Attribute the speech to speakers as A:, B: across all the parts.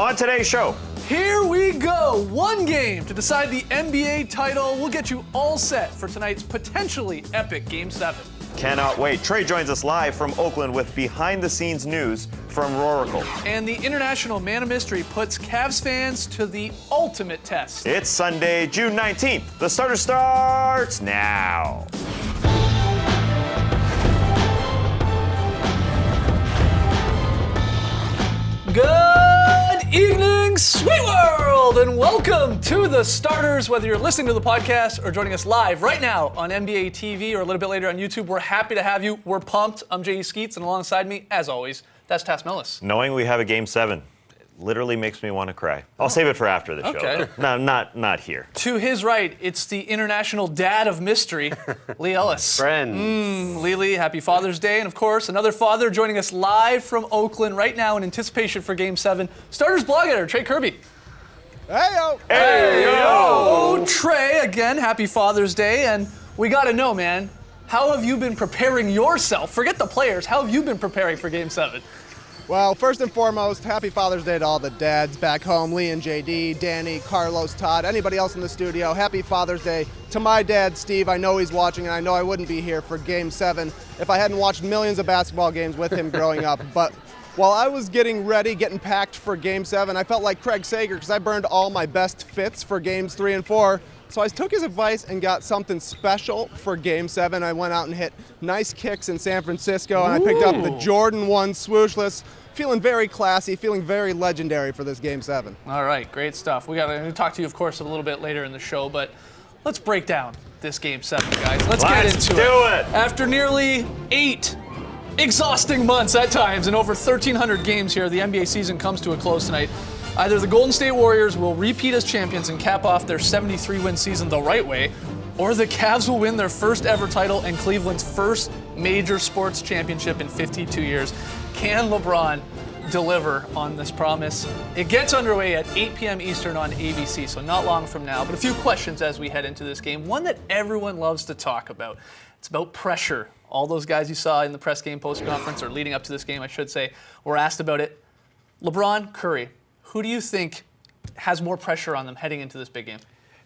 A: On today's show,
B: here we go. One game to decide the NBA title. We'll get you all set for tonight's potentially epic Game 7.
A: Cannot wait. Trey joins us live from Oakland with behind-the-scenes news from Roracle.
B: And the International Man of Mystery puts Cavs fans to the ultimate test.
A: It's Sunday, June 19th. The starter starts now.
B: Good evening, sweet world, and welcome to the starters. Whether you're listening to the podcast or joining us live right now on NBA TV or a little bit later on YouTube, we're happy to have you. We're pumped. I'm J.E. Skeets, and alongside me, as always, that's Tass Mellis.
A: Knowing we have a Game 7 literally makes me want to cry. I'll save it for after the show. No, not here.
B: To his right, it's the international dad of mystery, Lee Ellis.
C: Friends.
B: Lee, happy Father's Day. And of course, another father joining us live from Oakland right now in anticipation for Game 7. Starters blog editor, Trey Kirby.
D: Hey-yo.
B: Hey-yo. Trey, again, happy Father's Day. And we got to know, man, how have you been preparing yourself? Forget the players. How have you been preparing for Game 7?
D: Well, first and foremost, happy Father's Day to all the dads back home, Lee and JD, Danny, Carlos, Todd, anybody else in the studio. Happy Father's Day to my dad, Steve. I know he's watching, and I know I wouldn't be here for Game 7 if I hadn't watched millions of basketball games with him growing up. But while I was getting ready, getting packed for Game 7, I felt like Craig Sager because I burned all my best fits for Games 3 and 4. So I took his advice and got something special for Game 7. I went out and hit nice kicks in San Francisco, and I picked up the Jordan 1 swooshless. Feeling very classy, feeling very legendary for this Game 7.
B: All right, great stuff. We got to talk to you, of course, a little bit later in the show, but let's break down this Game 7, guys. Let's get into it. After nearly 8 exhausting months at times and over 1,300 games here, the NBA season comes to a close tonight. Either the Golden State Warriors will repeat as champions and cap off their 73-win season the right way, or the Cavs will win their first ever title and Cleveland's first major sports championship in 52 years. Can LeBron deliver on this promise? It gets underway at 8 p.m. Eastern on ABC, so not long from now. But a few questions as we head into this game. One that everyone loves to talk about. It's about pressure. All those guys you saw in the press game post conference, or leading up to this game, I should say, were asked about it. LeBron, Curry, who do you think has more pressure on them heading into this big game?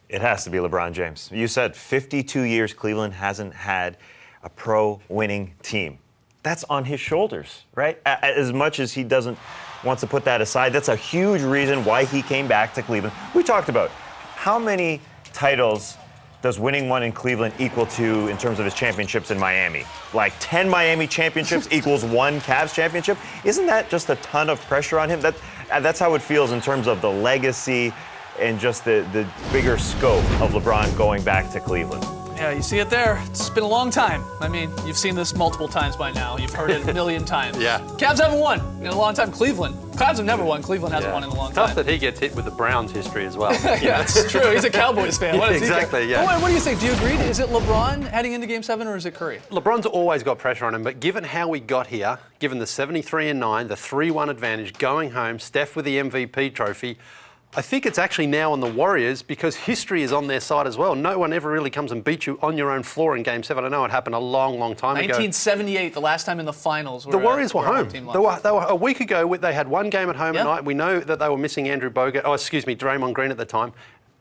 A: It has to be LeBron James. You said 52 years Cleveland hasn't had a pro-winning team. That's on his shoulders, right? As much as he doesn't want to put that aside, that's a huge reason why he came back to Cleveland. We talked about how many titles does winning one in Cleveland equal to in terms of his championships in Miami? Like 10 Miami championships equals 1 Cavs championship? Isn't that just a ton of pressure on him? That's how it feels in terms of the legacy and just the bigger scope of LeBron going back to Cleveland.
B: Yeah, you see it there. It's been a long time. I mean, you've seen this multiple times by now. You've heard it a million times.
C: Yeah.
B: Cavs haven't won in a long time. Cleveland. Cavs have never won. Cleveland hasn't won in a long time.
C: Tough that he gets hit with the Browns history as well.
B: Yeah, that's true. He's a Cowboys fan. What does
C: Exactly,
B: he care?
C: yeah.
B: What do you think? Do you agree? Is it LeBron heading into Game 7 or is it Curry?
C: LeBron's always got pressure on him, but given how we got here, given the 73-9, the 3-1 advantage, going home, Steph with the MVP trophy, I think it's actually now on the Warriors because history is on their side as well. No one ever really comes and beats you on your own floor in Game 7. I know it happened a long, long time ago.
B: 1978, the last time in the finals.
C: The Warriors were home. They were a week ago. They had one game at home at night. We know that they were missing Draymond Green at the time.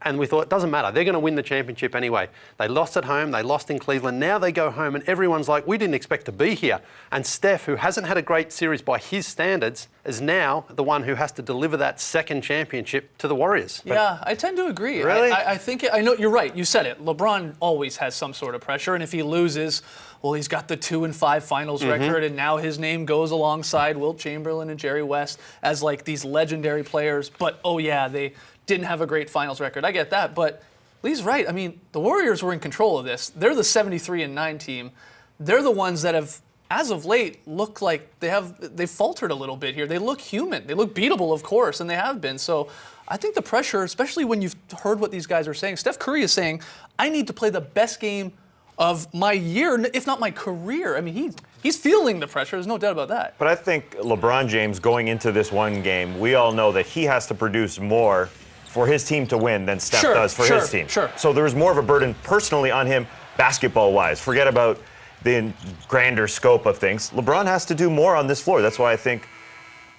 C: And we thought, it doesn't matter. They're going to win the championship anyway. They lost at home. They lost in Cleveland. Now they go home and everyone's like, we didn't expect to be here. And Steph, who hasn't had a great series by his standards, is now the one who has to deliver that second championship to the Warriors.
B: Yeah, I tend to agree.
C: Really?
B: I know you're right. You said it. LeBron always has some sort of pressure. And if he loses, well, he's got the 2-5 finals record. And now his name goes alongside Wilt Chamberlain and Jerry West as like these legendary players. But, they didn't have a great finals record. I get that, but Lee's right. I mean, the Warriors were in control of this. They're the 73-9 team. They're the ones that have, as of late, looked like they've faltered a little bit here. They look human. They look beatable, of course, and they have been. So I think the pressure, especially when you've heard what these guys are saying, Steph Curry is saying, I need to play the best game of my year, if not my career. I mean, he's feeling the pressure. There's no doubt about that.
A: But I think LeBron James going into this one game, we all know that he has to produce more for his team to win than Steph does for his team. So there's more of a burden personally on him basketball-wise. Forget about the grander scope of things. LeBron has to do more on this floor. That's why I think,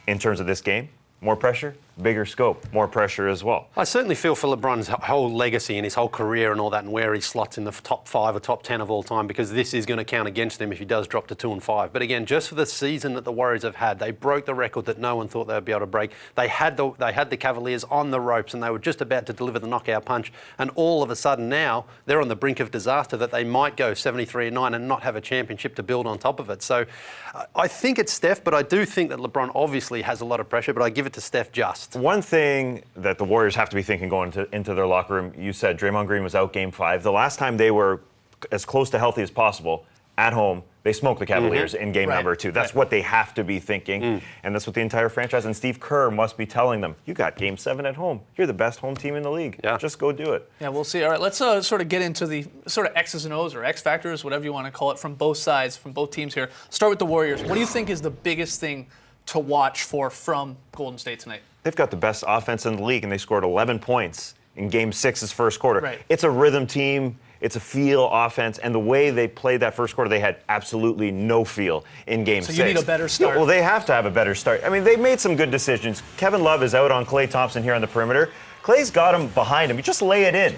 A: in terms of this game, more pressure, bigger scope, more pressure as well.
C: I certainly feel for LeBron's whole legacy and his whole career and all that, and where he slots in the top 5 or top 10 of all time, because this is going to count against him if he does drop to 2-5. But again, just for the season that the Warriors have had, they broke the record that no one thought they would be able to break. They had the Cavaliers on the ropes, and they were just about to deliver the knockout punch. And all of a sudden now they're on the brink of disaster, that they might go 73-9 and not have a championship to build on top of it. So I think it's Steph, but I do think that LeBron obviously has a lot of pressure. But I give it to Steph just.
A: One thing that the Warriors have to be thinking going into their locker room, you said Draymond Green was out Game 5. The last time they were as close to healthy as possible at home, they smoked the Cavaliers in game number 2. That's what they have to be thinking, and that's what the entire franchise and Steve Kerr must be telling them. You got Game 7 at home. You're the best home team in the league.
C: Yeah.
A: Just go do it.
B: Yeah, we'll see. All right, let's sort of get into the sort of X's and O's or X factors, whatever you want to call it, from both sides, from both teams here. Start with the Warriors. What do you think is the biggest thing to watch for from Golden State tonight?
A: They've got the best offense in the league, and they scored 11 points in Game 6's first quarter.
B: Right.
A: It's a rhythm team. It's a feel offense, and the way they played that first quarter, they had absolutely no feel in Game 6.
B: So you need a better start.
A: Yeah, well, they have to have a better start. I mean, they made some good decisions. Kevin Love is out on Klay Thompson here on the perimeter. Klay's got him behind him. You just lay it in.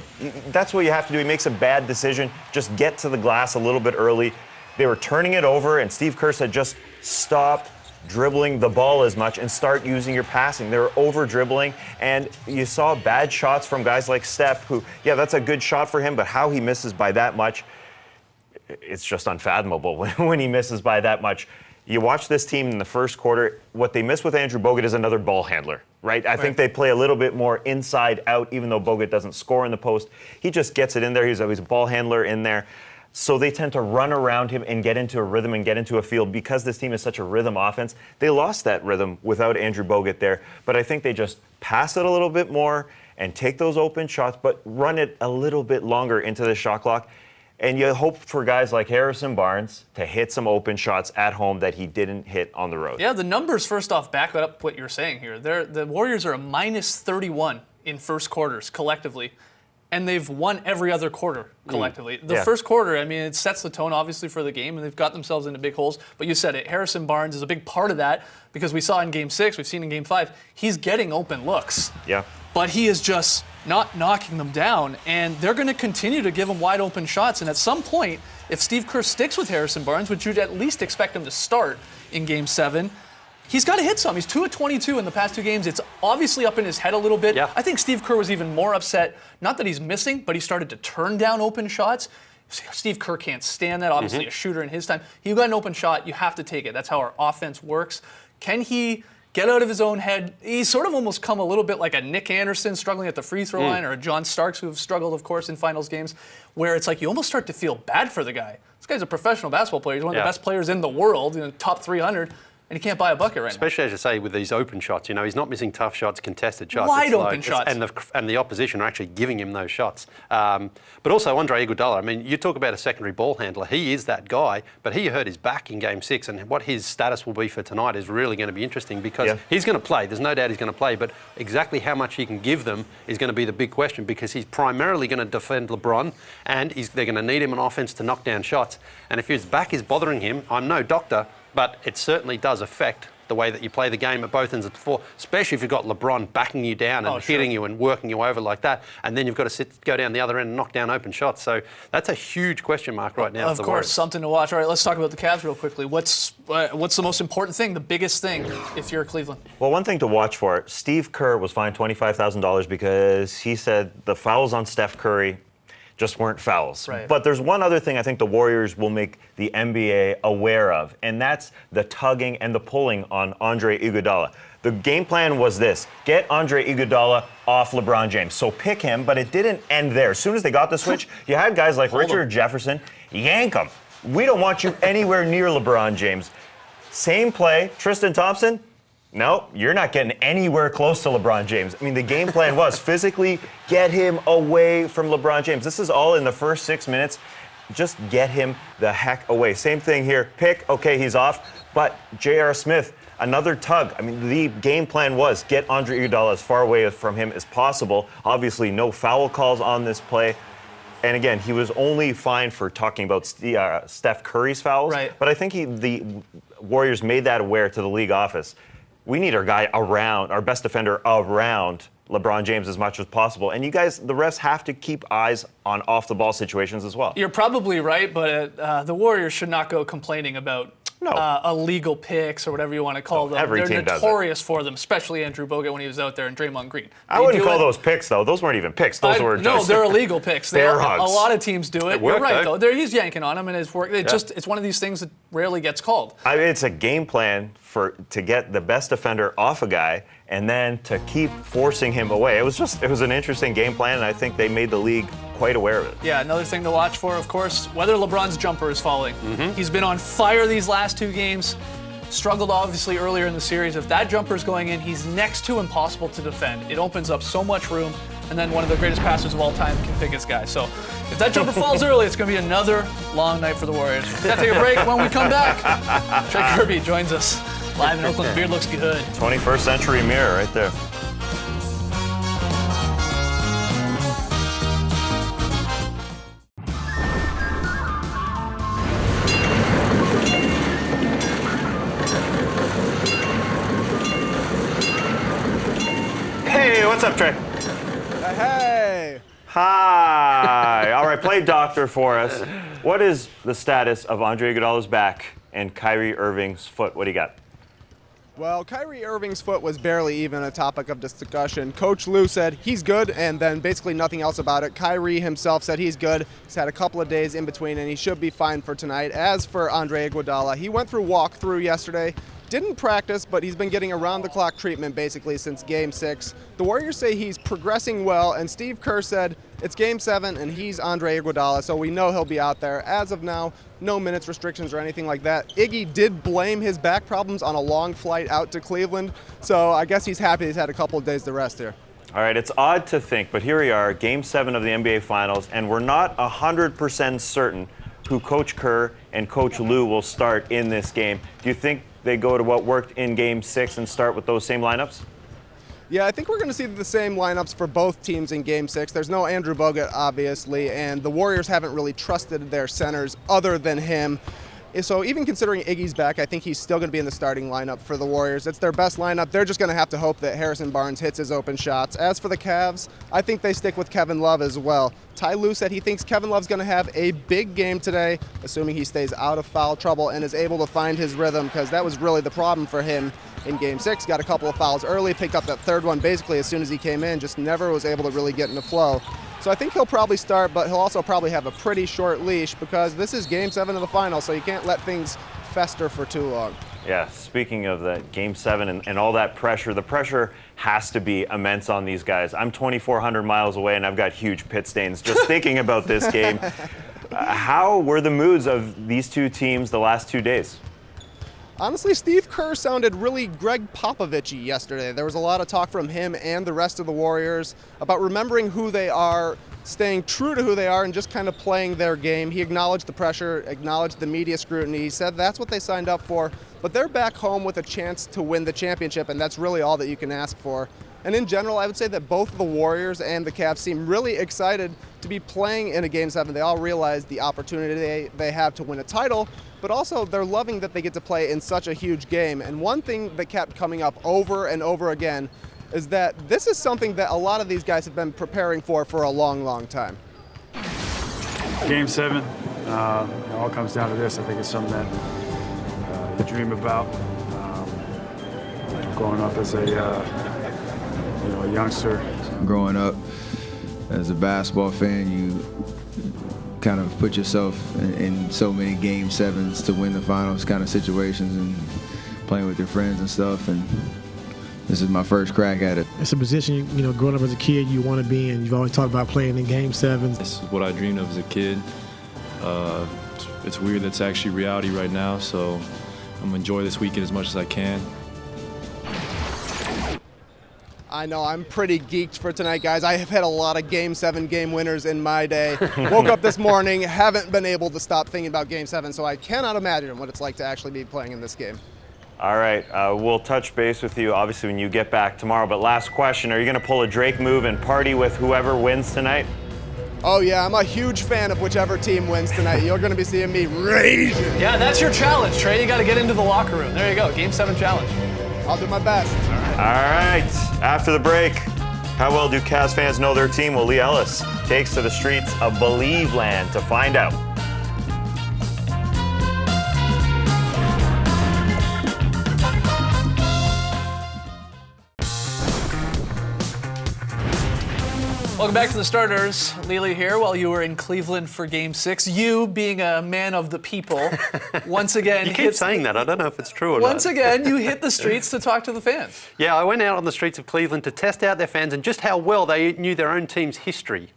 A: That's what you have to do. He makes a bad decision. Just get to the glass a little bit early. They were turning it over, and Steve Kerr said, just stop dribbling the ball as much and start using your passing. They were over-dribbling, and you saw bad shots from guys like Steph, who, yeah, that's a good shot for him, but how he misses by that much, it's just unfathomable when he misses by that much. You watch this team in the first quarter, what they miss with Andrew Bogut is another ball handler, right? I think they play a little bit more inside out, even though Bogut doesn't score in the post. He just gets it in there. He's always a ball handler in there. So they tend to run around him and get into a rhythm and get into a field. Because this team is such a rhythm offense, they lost that rhythm without Andrew Bogut there. But I think they just pass it a little bit more and take those open shots, but run it a little bit longer into the shot clock. And you hope for guys like Harrison Barnes to hit some open shots at home that he didn't hit on the road.
B: Yeah, the numbers, first off, back up what you're saying here. The Warriors are a minus 31 in first quarters collectively. And they've won every other quarter collectively. The first quarter, I mean, it sets the tone, obviously, for the game, and they've got themselves into big holes. But you said it, Harrison Barnes is a big part of that, because we saw in Game 6, we've seen in Game 5, he's getting open looks.
A: Yeah.
B: But he is just not knocking them down, and they're going to continue to give him wide open shots. And at some point, if Steve Kerr sticks with Harrison Barnes, which you'd at least expect him to start in Game 7, he's got to hit some. He's 2 of 22 in the past 2 games. It's obviously up in his head a little bit.
C: Yeah.
B: I think Steve Kerr was even more upset, not that he's missing, but he started to turn down open shots. Steve Kerr can't stand that. Obviously, a shooter in his time. You got an open shot, you have to take it. That's how our offense works. Can he get out of his own head? He's sort of almost come a little bit like a Nick Anderson struggling at the free throw line, or a John Starks who have struggled, of course, in finals games, where it's like you almost start to feel bad for the guy. This guy's a professional basketball player. He's one of the best players in the world, top 300. And he can't buy a bucket right now.
C: Especially, as you say, with these open shots. You know, he's not missing tough shots, contested shots.
B: Wide open shots.
C: And the opposition are actually giving him those shots. But also, Andre Iguodala, I mean, you talk about a secondary ball handler. He is that guy, but he hurt his back in Game 6, and what his status will be for tonight is really going to be interesting, because he's going to play. There's no doubt he's going to play, but exactly how much he can give them is going to be the big question, because he's primarily going to defend LeBron, and they're going to need him on offense to knock down shots. And if his back is bothering him, I'm no doctor, but it certainly does affect the way that you play the game at both ends of the floor, especially if you've got LeBron backing you down and hitting you and working you over like that, and then you've got to go down the other end and knock down open shots. So that's a huge question mark right now.
B: Of course, something to watch. All right, let's talk about the Cavs real quickly. What's the most important thing, the biggest thing, if you're Cleveland?
A: Well, one thing to watch for, Steve Kerr was fined $25,000 because he said the fouls on Steph Curry just weren't fouls.
B: Right.
A: But there's one other thing I think the Warriors will make the NBA aware of, and that's the tugging and the pulling on Andre Iguodala. The game plan was this: get Andre Iguodala off LeBron James. So pick him, but it didn't end there. As soon as they got the switch, you had guys like Richard Jefferson, yank him. We don't want you anywhere near LeBron James. Same play, Tristan Thompson, no, you're not getting anywhere close to LeBron James. I mean, the game plan was physically get him away from LeBron James. This is all in the first 6 minutes. Just get him the heck away. Same thing here. Pick, okay, he's off. But J.R. Smith, another tug. I mean, the game plan was get Andre Iguodala as far away from him as possible. Obviously, no foul calls on this play. And again, he was only fined for talking about Steph Curry's fouls.
B: Right.
A: But I think the Warriors made that aware to the league office. we need our guy around, our best defender around LeBron James as much as possible. And you guys, the refs have to keep eyes on off-the-ball situations as well.
B: You're probably right, but the Warriors should not go complaining about illegal picks or whatever you want to call them.
A: Every
B: They're
A: team does
B: notorious for them, especially Andrew Bogut when he was out there and Draymond Green.
A: I wouldn't call those picks, though. Those weren't even picks. Those were
B: No,
A: just...
B: they're illegal picks.
A: Bear hugs.
B: A lot of teams do it.
C: worked,
B: You're right,
C: though.
B: though. He's yanking on him, and it's work. It's one of these things that rarely gets called.
A: It's a game plan to get the best defender off a guy and then to keep forcing him away. It was an interesting game plan, and I think they made the league quite aware of it.
B: Yeah, another thing to watch for, of course, whether LeBron's jumper is falling. He's been on fire these last 2 games. Struggled obviously earlier in the series. If that jumper's going in, he's next to impossible to defend. It opens up so much room, and then one of the greatest passers of all time can pick his guy. So if that jumper falls early, it's going to be another long night for the Warriors. We've got to take a break. When we come back, Trey Kirby joins us live in Oakland. The beard looks good.
A: 21st century mirror right there. Hey, what's up, Trey?
D: Hey.
A: Hi. All right, play doctor for us. What is the status of Andre Iguodala's back and Kyrie Irving's foot? What do you got?
D: Well, Kyrie Irving's foot was barely even a topic of discussion. Coach Lue said he's good, and then basically nothing else about it. Kyrie himself said he's good. He's had a couple of days in between, and he should be fine for tonight. As for Andre Iguodala, he went through walkthrough yesterday. Didn't practice, but he's been getting around-the-clock treatment basically since Game 6. The Warriors say he's progressing well, and Steve Kerr said it's Game 7 and he's Andre Iguodala, so we know he'll be out there. As of now, no minutes restrictions or anything like that. Iggy did blame his back problems on a long flight out to Cleveland, so I guess he's happy he's had a couple of days to rest here.
A: All right, it's odd to think, but here we are, Game 7 of the NBA Finals, and we're not 100% certain who Coach Kerr and Coach Lue will start in this game. Do you think they go to what worked in Game 6 and start with those same lineups?
D: Yeah, I think we're going to see the same lineups for both teams in Game 6. There's no Andrew Bogut, obviously, and the Warriors haven't really trusted their centers other than him. So even considering Iggy's back, I think he's still going to be in the starting lineup for the Warriors. It's their best lineup. They're just going to have to hope that Harrison Barnes hits his open shots. As for the Cavs, I think they stick with Kevin Love as well. Ty Lue said he thinks Kevin Love's going to have a big game today, assuming he stays out of foul trouble and is able to find his rhythm, because that was really the problem for him in Game 6. Got a couple of fouls early, picked up that third one basically as soon as he came in, just never was able to really get in the flow. So I think he'll probably start, but he'll also probably have a pretty short leash because this is Game 7 of the final, so you can't let things fester for too long.
A: Yeah, speaking of that Game 7 and all that pressure, the pressure has to be immense on these guys. I'm 2,400 miles away, and I've got huge pit stains just thinking about this game. How were the moods of these two teams the last 2 days?
D: Honestly, Steve Kerr sounded really Greg Popovich-y yesterday. There was a lot of talk from him and the rest of the Warriors about remembering who they are, staying true to who they are, and just kind of playing their game. He acknowledged the pressure, acknowledged the media scrutiny. He said that's what they signed up for, but they're back home with a chance to win the championship, and that's really all that you can ask for. And in general, I would say that both the Warriors and the Cavs seem really excited to be playing in a Game 7. They all realize the opportunity they have to win a title, but also they're loving that they get to play in such a huge game. And one thing that kept coming up over and over again is that this is something that a lot of these guys have been preparing for a long, long time.
E: Game 7, it all comes down to this. I think it's something that you dream about. Growing up as a youngster.
F: Growing up as a basketball fan, you kind of put yourself in so many Game 7s to win the finals kind of situations and playing with your friends and stuff. And this is my first crack at it.
G: It's a position, growing up as a kid you want to be in. You've always talked about playing in Game 7s.
H: This is what I dreamed of as a kid. It's weird that's actually reality right now, so I'm going to enjoy this weekend as much as I can.
D: I know, I'm pretty geeked for tonight, guys. I have had a lot of Game 7 game winners in my day. Woke up this morning, haven't been able to stop thinking about Game 7, so I cannot imagine what it's like to actually be playing in this game.
A: All right, we'll touch base with you, obviously, when you get back tomorrow. But last question, are you going to pull a Drake move and party with whoever wins tonight?
D: Oh, yeah, I'm a huge fan of whichever team wins tonight. You're going to be seeing me raging.
B: Yeah, that's your challenge, Trey. You got to get into the locker room. There you go, Game 7 challenge.
D: I'll do my best.
A: All right. After the break, how well do Cavs fans know their team? Well, Lee Ellis takes to the streets of Believe Land to find out.
B: Welcome back to the starters. Lily here while you were in Cleveland for Game 6. You, being a man of the people, once again...
C: You keep saying that. I don't know if it's true or
B: Once
C: not.
B: again, you hit the streets to talk to the fans.
C: Yeah, I went out on the streets of Cleveland to test out their fans and just how well they knew their own team's history.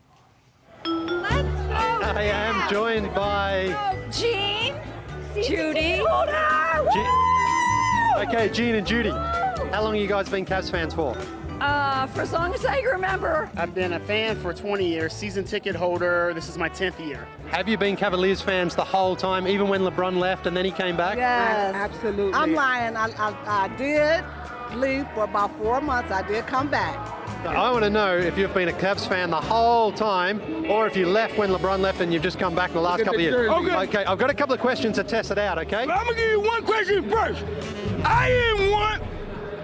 C: I am joined by...
I: Gene, Judy.
C: Okay, Gene and Judy. How long have you guys been Cavs fans for?
I: For as long as I can remember.
J: I've been a fan for 20 years, season ticket holder. This is my 10th year.
C: Have you been Cavaliers fans the whole time, even when LeBron left and then he came back?
K: Yes,
J: Absolutely.
K: I'm lying. I did leave for about 4 months. I did come back.
C: I want to know if you've been a Cavs fan the whole time or if you left when LeBron left and you've just come back in the last couple of years. Okay, I've got a couple of questions to test it out, okay?
L: I'm going to give you one question first. I didn't want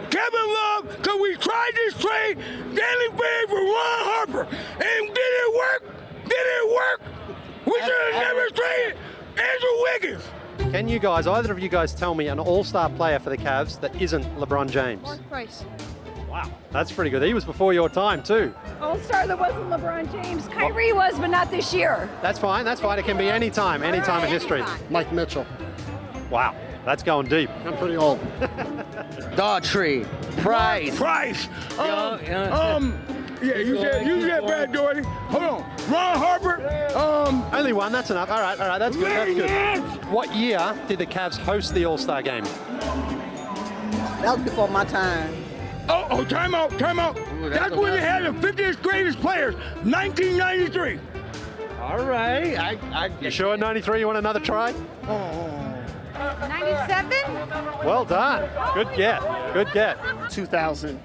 L: Kevin Love because we tried this trade, Danny Berry for Ron Harper. And did it work? Did it work? We should have never traded Andrew Wiggins.
C: Can you guys, either of you guys, tell me an all-star player for the Cavs that isn't LeBron James?
I: Mark Price.
C: Wow, that's pretty good. He was before your time too.
I: All-star that wasn't LeBron James. Kyrie was, but not this year.
C: That's fine, that's fine. It can be any time in history.
J: Mike Mitchell.
C: Wow, that's going deep.
J: I'm pretty old.
L: Daughtry. Price. Yeah, you said Brad Doherty. Hold on. Ron Harper.
C: Only one, that's enough. All right, that's good, that's good. What year did the Cavs host the All-Star game?
K: That was before my time.
L: Oh, time out. That's when they had the 50th greatest players, 1993.
J: All right.
C: You sure 93 you want another try?
I: 97?
C: Well done. Good get.
J: 2000.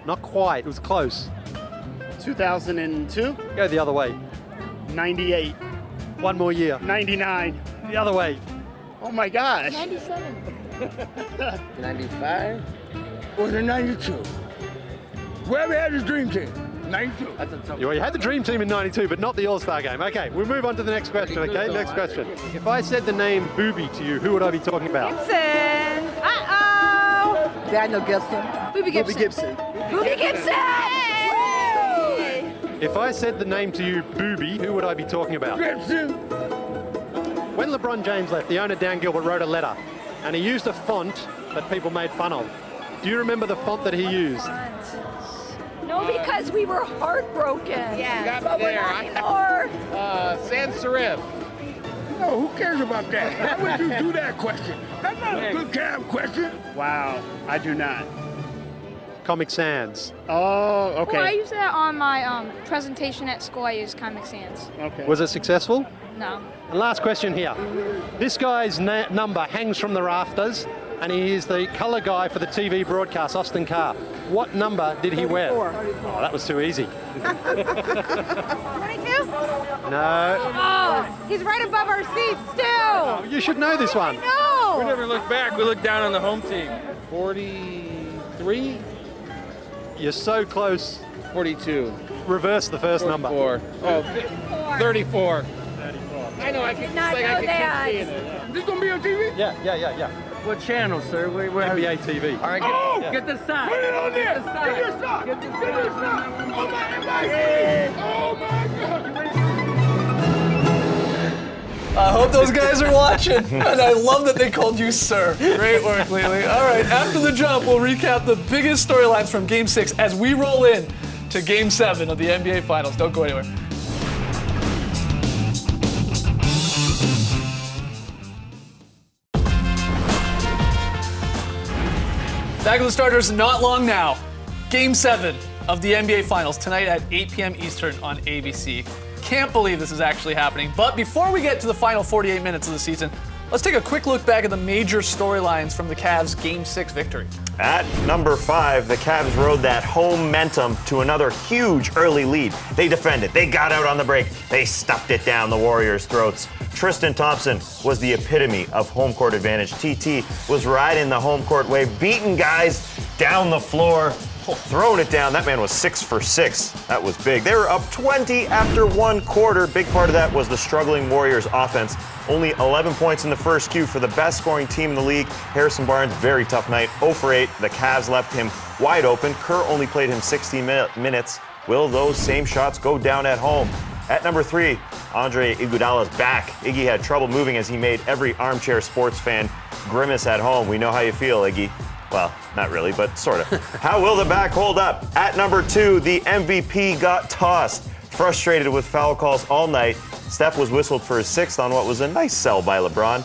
C: Not quite, it was close.
J: 2002.
C: Go the other way.
J: 98.
C: One more year.
J: 99.
C: The other way.
J: Oh my gosh.
I: 97.
L: 95? Or was it 92? Whoever had his dream team. 92.
C: You had the dream team in 92, but not the All-Star game. Okay, we'll move on to the next question, okay? Next question. If I said the name Booby to you, who would I be talking about?
I: Gibson. Uh-oh.
K: Daniel Gibson.
I: Booby Gibson. Booby Gibson.
C: If I said the name to you, Booby, who would I be talking about?
L: Gibson.
C: When LeBron James left, the owner, Dan Gilbert, wrote a letter, and he used a font that people made fun of. Do you remember the font that he used?
I: No, because we were heartbroken.
J: Yeah.
I: But we're not anymore.
J: Sans serif.
L: No, who cares about that? Why would you do that question? That's not a good Cavs question.
J: Wow. I do not.
C: Comic Sans.
J: Oh, okay.
M: Well, I use that on my presentation at school. I use Comic Sans.
J: Okay.
C: Was it successful?
M: No.
C: And last question here. This guy's number hangs from the rafters, and he is the color guy for the TV broadcast, Austin Carr. What number did he wear?
K: 34.
C: Oh, that was too easy.
M: 22?
C: No.
M: Oh, he's right above our seats still.
C: Oh, you should know this one.
M: No.
L: We never look back. We look down on the home team.
J: 43.
C: You're so close.
J: 42.
C: Reverse the first number.
J: 34. I know. I can.
I: Not know that.
L: Is this gonna be on TV?
C: Yeah.
J: What channel, sir? We're
C: NBA TV.
J: All right. Get the sign.
L: Put it on there. Get your shot. Get your shot. Oh my God.
B: I hope those guys are watching, and I love that they called you sir. Great work, Lily. All right, after the jump, we'll recap the biggest storylines from Game 6 as we roll in to Game 7 of the NBA Finals. Don't go anywhere. Back with the starters not long now. Game 7 of the NBA Finals tonight at 8 p.m. Eastern on ABC. Can't believe this is actually happening. But before we get to the final 48 minutes of the season, let's take a quick look back at the major storylines from the Cavs' Game 6 victory.
A: At number 5, the Cavs rode that momentum to another huge early lead. They defended. They got out on the break. They stuffed it down the Warriors' throats. Tristan Thompson was the epitome of home court advantage. TT was riding the home court wave, beating guys down the floor, throwing it down. That man was 6 for 6. That was big. They were up 20 after one quarter. Big part of that was the struggling Warriors offense. Only 11 points in the first Q for the best scoring team in the league. Harrison Barnes, very tough night. 0 for 8. The Cavs left him wide open. Kerr only played him 60 minutes. Will those same shots go down at home? At number 3, Andre Iguodala's back. Iggy had trouble moving as he made every armchair sports fan grimace at home. We know how you feel, Iggy. Well, not really, but sort of. How will the back hold up? At number 2, the MVP got tossed. Frustrated with foul calls all night, Steph was whistled for his 6th on what was a nice sell by LeBron.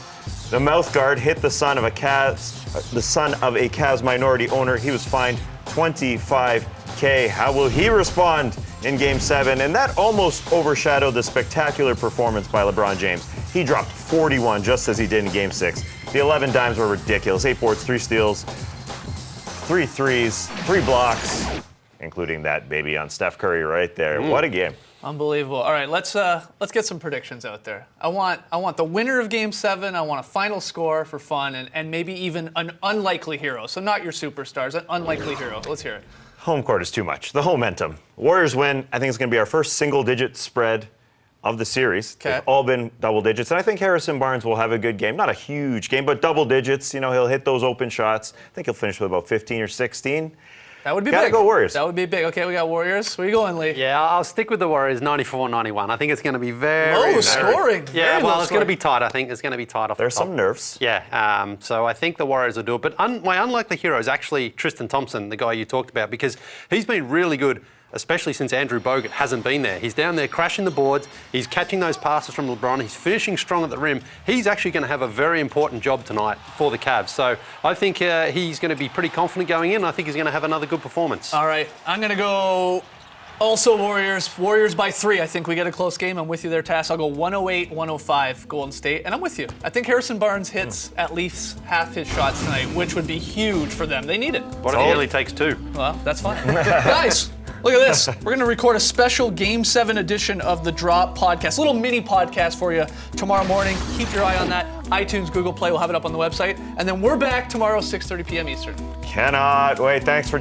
A: The mouth guard hit the son of a Cavs minority owner. He was fined $25K. How will he respond in Game 7? And that almost overshadowed the spectacular performance by LeBron James. He dropped 41 just as he did in Game 6. The 11 dimes were ridiculous. 8 boards, 3 steals, 3 threes, 3 blocks, including that baby on Steph Curry right there. What a game.
B: Unbelievable. All right, let's get some predictions out there. I want the winner of Game 7. I want a final score for fun, and maybe even an unlikely hero. So not your superstars, an unlikely hero. Let's hear it.
A: Home court is too much. The momentum. Warriors win. I think it's going to be our first single-digit spread of the series.
B: Okay.
A: They've all been double digits. And I think Harrison Barnes will have a good game. Not a huge game, but double digits. You know, he'll hit those open shots. I think he'll finish with about 15 or 16.
B: That would be
A: Gotta
B: big.
A: go Warriors.
B: That would be big. Okay, we got Warriors. Where you going, Lee?
C: Yeah, I'll stick with the Warriors, 94-91. I think it's going to be very
B: low scoring.
C: Yeah,
B: Very
C: well,
B: low
C: it's going to
B: scoring.
C: be tight. I think it's going to be tight off
A: There's
C: the top.
A: some nerves.
C: Yeah, so I think the Warriors will do it. But my unlikely hero is actually Tristan Thompson, the guy you talked about, because he's been really good, especially since Andrew Bogut hasn't been there. He's down there crashing the boards. He's catching those passes from LeBron. He's finishing strong at the rim. He's actually going to have a very important job tonight for the Cavs. So I think he's going to be pretty confident going in. I think he's going to have another good performance.
B: All right, I'm going to go also Warriors. Warriors by 3. I think we get a close game. I'm with you there, Tass. I'll go 108-105 Golden State. And I'm with you. I think Harrison Barnes hits at least half his shots tonight, which would be huge for them. They need it.
C: What if he only takes 2?
B: Well, that's fine. Guys, look at this. We're going to record a special Game 7 edition of the Drop podcast. A little mini podcast for you tomorrow morning. Keep your eye on that. iTunes, Google Play, we'll have it up on the website. And then we're back tomorrow, 6:30 p.m. Eastern.
A: Cannot wait. Thanks for